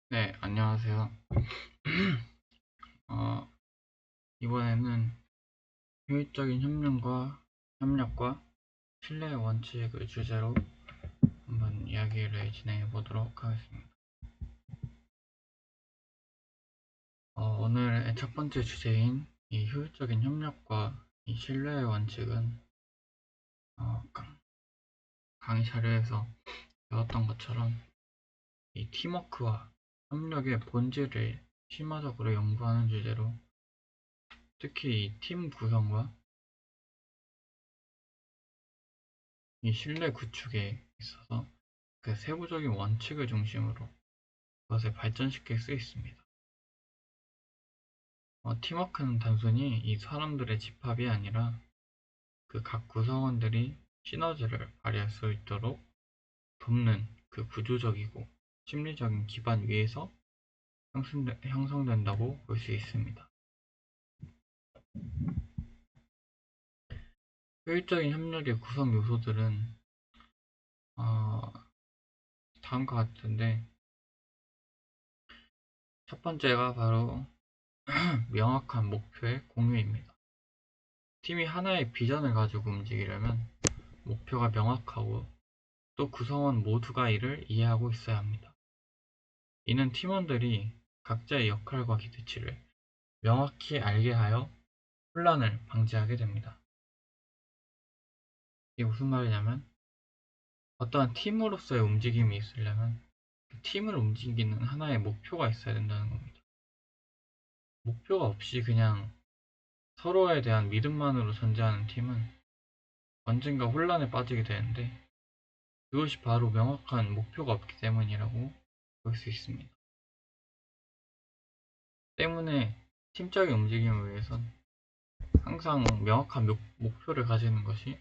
네, 안녕하세요. 어, 이번에는 효율적인 협력과 신뢰의 원칙을 주제로 한번 이야기를 진행해 보도록 하겠습니다. 오늘의 첫 번째 주제인 이 효율적인 협력과 이 신뢰의 원칙은 어, 강의 자료에서 배웠던 것처럼 이 팀워크와 협력의 본질을 심화적으로 연구하는 주제로 특히 이 팀 구성과 이 신뢰 구축에 있어서 그 세부적인 원칙을 중심으로 그것을 발전시킬 수 있습니다. 팀워크는 단순히 이 사람들의 집합이 아니라 그 각 구성원들이 시너지를 발휘할 수 있도록 돕는 그 구조적이고 심리적인 기반 위에서 형성된다고 볼 수 있습니다. 효율적인 협력의 구성 요소들은 어, 다음과 같은데 첫 번째가 바로 명확한 목표의 공유입니다. 팀이 하나의 비전을 가지고 움직이려면 목표가 명확하고 또 구성원 모두가 이를 이해하고 있어야 합니다. 이는 팀원들이 각자의 역할과 기대치를 명확히 알게 하여 혼란을 방지하게 됩니다. 이게 무슨 말이냐면 어떠한 팀으로서의 움직임이 있으려면 그 팀을 움직이는 하나의 목표가 있어야 된다는 겁니다. 목표가 없이 그냥 서로에 대한 믿음만으로 존재하는 팀은 언젠가 혼란에 빠지게 되는데 그것이 바로 명확한 목표가 없기 때문이라고 볼 수 있습니다. 때문에 팀적인 움직임을 위해선 항상 명확한 목표를 가지는 것이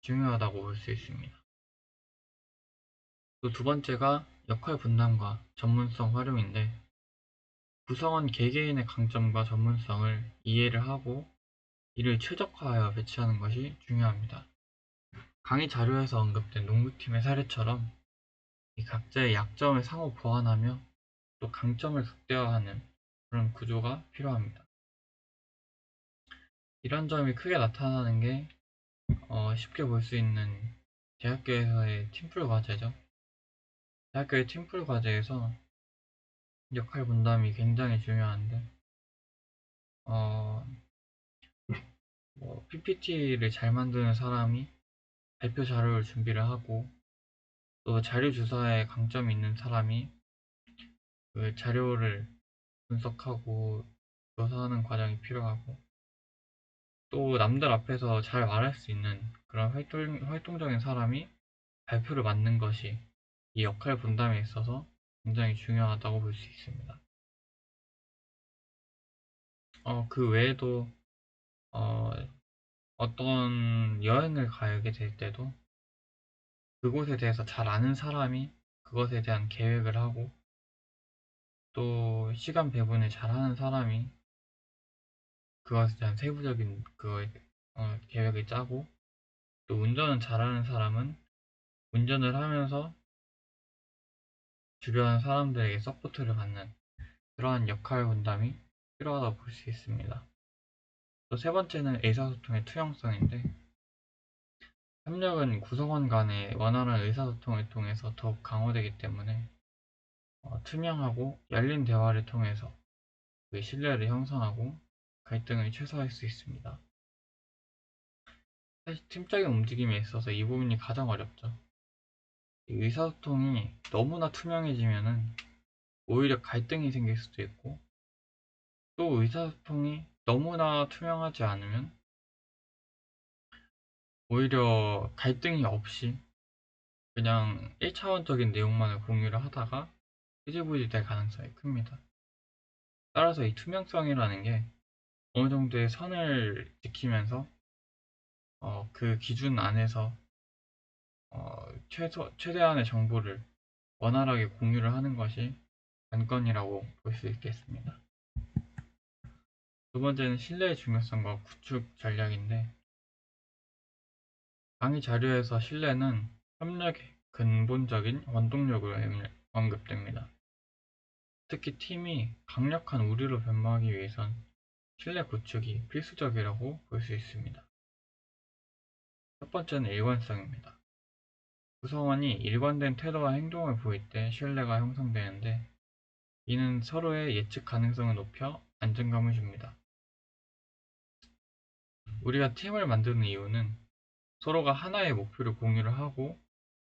중요하다고 볼 수 있습니다. 또 두 번째가 역할 분담과 전문성 활용인데 구성원 개개인의 강점과 전문성을 이해를 하고 이를 최적화하여 배치하는 것이 중요합니다. 강의 자료에서 언급된 농구팀의 사례처럼 이 각자의 약점을 상호 보완하며 또 강점을 극대화하는 그런 구조가 필요합니다. 이런 점이 크게 나타나는 게 쉽게 볼 수 있는 대학교에서의 팀플 과제죠. 대학교의 팀플 과제에서 역할 분담이 굉장히 중요한데, 어, PPT를 잘 만드는 사람이 발표 자료를 준비를 하고, 또 자료 주사에 강점이 있는 사람이 그 자료를 분석하고 묘사하는 과정이 필요하고, 또 남들 앞에서 잘 말할 수 있는 그런 활동적인 사람이 발표를 맡는 것이 이 역할 분담에 있어서 굉장히 중요하다고 볼 수 있습니다. 그 외에도 어, 어떤 여행을 가게 될 때도 그곳에 대해서 잘 아는 사람이 그것에 대한 계획을 하고 또 시간 배분을 잘 하는 사람이 그것에 대한 세부적인 계획을 짜고 또 운전을 잘하는 사람은 운전을 하면서 주변 사람들에게 서포트를 받는 그러한 역할 분담이 필요하다고 볼 수 있습니다. 또 세 번째는 의사소통의 투명성인데 협력은 구성원 간의 원활한 의사소통을 통해서 더욱 강화되기 때문에 투명하고 열린 대화를 통해서 그 신뢰를 형성하고 갈등을 최소화할 수 있습니다. 사실 팀적인 움직임에 있어서 이 부분이 가장 어렵죠. 의사소통이 너무나 투명해지면은 오히려 갈등이 생길 수도 있고 또 의사소통이 너무나 투명하지 않으면 오히려 갈등이 없이 그냥 1차원적인 내용만을 공유를 하다가 흐지부지 될 가능성이 큽니다. 따라서 이 투명성이라는 게 어느 정도의 선을 지키면서 그 기준 안에서 최대한의 정보를 원활하게 공유를 하는 것이 관건이라고 볼 수 있겠습니다. 두 번째는 신뢰의 중요성과 구축 전략인데 강의 자료에서 신뢰는 협력의 근본적인 원동력으로 언급됩니다. 특히 팀이 강력한 우리로 변모하기 위해선 신뢰 구축이 필수적이라고 볼 수 있습니다. 첫 번째는 일관성입니다. 구성원이 일관된 태도와 행동을 보일 때 신뢰가 형성되는데, 이는 서로의 예측 가능성을 높여 안정감을 줍니다. 우리가 팀을 만드는 이유는 서로가 하나의 목표를 공유를 하고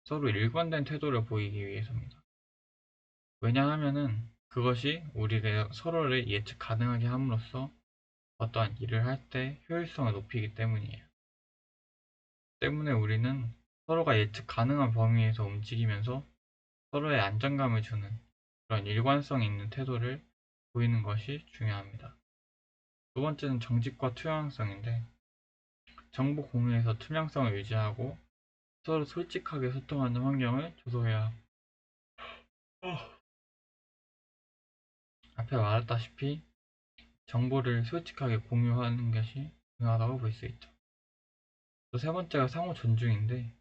서로 일관된 태도를 보이기 위해서입니다. 왜냐하면은 그것이 우리가 서로를 예측 가능하게 함으로써 어떠한 일을 할 때 효율성을 높이기 때문이에요. 때문에 우리는 서로가 예측 가능한 범위에서 움직이면서 서로의 안정감을 주는 그런 일관성 있는 태도를 보이는 것이 중요합니다. 두 번째는 정직과 투명성인데, 정보 공유에서 투명성을 유지하고 서로 솔직하게 소통하는 환경을 조성해야 앞에 말했다시피 정보를 솔직하게 공유하는 것이 중요하다고 볼 수 있죠. 또 세 번째가 상호 존중인데,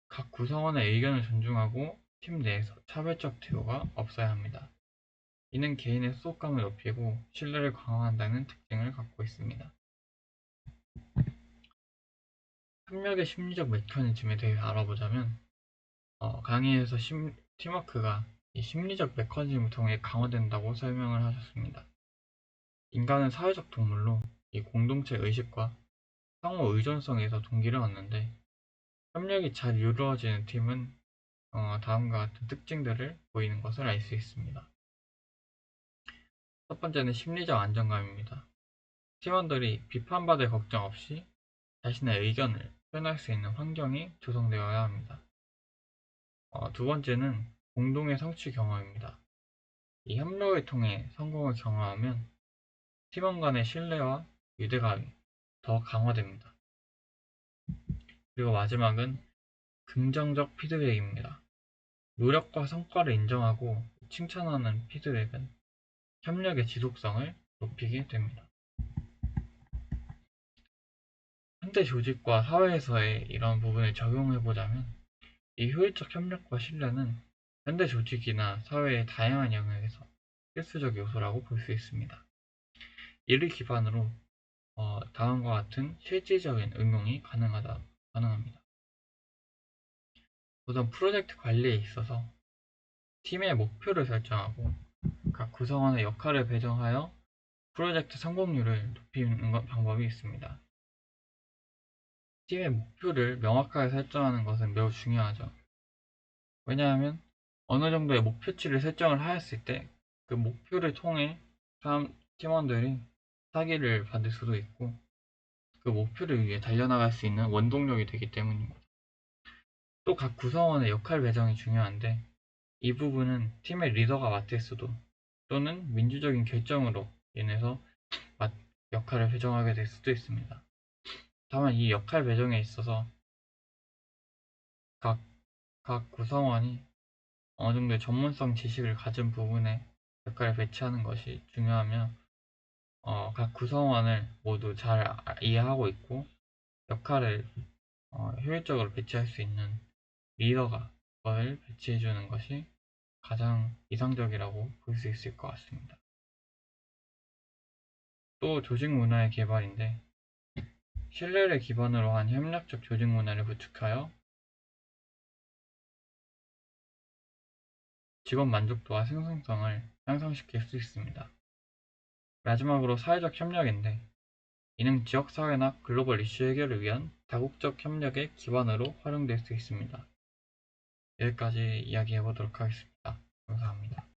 각 구성원의 의견을 존중하고 팀 내에서 차별적 대우가 없어야 합니다. 이는 개인의 소속감을 높이고 신뢰를 강화한다는 특징을 갖고 있습니다. 협력의 심리적 메커니즘에 대해 알아보자면, 강의에서 팀워크가 이 심리적 메커니즘을 통해 강화된다고 설명을 하셨습니다. 인간은 사회적 동물로 이 공동체 의식과 상호 의존성에서 동기를 얻는데, 협력이 잘 이루어지는 팀은 다음과 같은 특징들을 보이는 것을 알 수 있습니다. 첫 번째는 심리적 안정감입니다. 팀원들이 비판받을 걱정 없이 자신의 의견을 표현할 수 있는 환경이 조성되어야 합니다. 두 번째는 공동의 성취 경험입니다. 이 협력을 통해 성공을 경험하면 팀원 간의 신뢰와 유대감이 더 강화됩니다. 그리고 마지막은 긍정적 피드백입니다. 노력과 성과를 인정하고 칭찬하는 피드백은 협력의 지속성을 높이게 됩니다. 현대 조직과 사회에서의 이런 부분을 적용해보자면, 이 효율적 협력과 신뢰는 현대 조직이나 사회의 다양한 영역에서 필수적 요소라고 볼 수 있습니다. 이를 기반으로 다음과 같은 실질적인 응용이 가능합니다. 우선 프로젝트 관리에 있어서 팀의 목표를 설정하고 각 구성원의 역할을 배정하여 프로젝트 성공률을 높이는 방법이 있습니다. 팀의 목표를 명확하게 설정하는 것은 매우 중요하죠. 왜냐하면 어느 정도의 목표치를 설정을 하였을 때 그 목표를 통해 팀원들이 사기를 받을 수도 있고 그 목표를 위해 달려나갈 수 있는 원동력이 되기 때문입니다. 또 각 구성원의 역할 배정이 중요한데, 이 부분은 팀의 리더가 맡을 수도 또는 민주적인 결정으로 인해서 역할을 배정하게 될 수도 있습니다. 다만 이 역할 배정에 있어서 각 구성원이 어느 정도의 전문성 지식을 가진 부분에 역할을 배치하는 것이 중요하며, 각 구성원을 모두 잘 이해하고 있고 역할을 효율적으로 배치할 수 있는 리더가 그걸 배치해주는 것이 가장 이상적이라고 볼 수 있을 것 같습니다. 또 조직 문화의 개발인데, 신뢰를 기반으로 한 협력적 조직 문화를 구축하여 직원 만족도와 생산성을 향상시킬 수 있습니다. 마지막으로 사회적 협력인데, 이는 지역사회나 글로벌 이슈 해결을 위한 다국적 협력의 기반으로 활용될 수 있습니다. 여기까지 이야기해 보도록 하겠습니다. 감사합니다.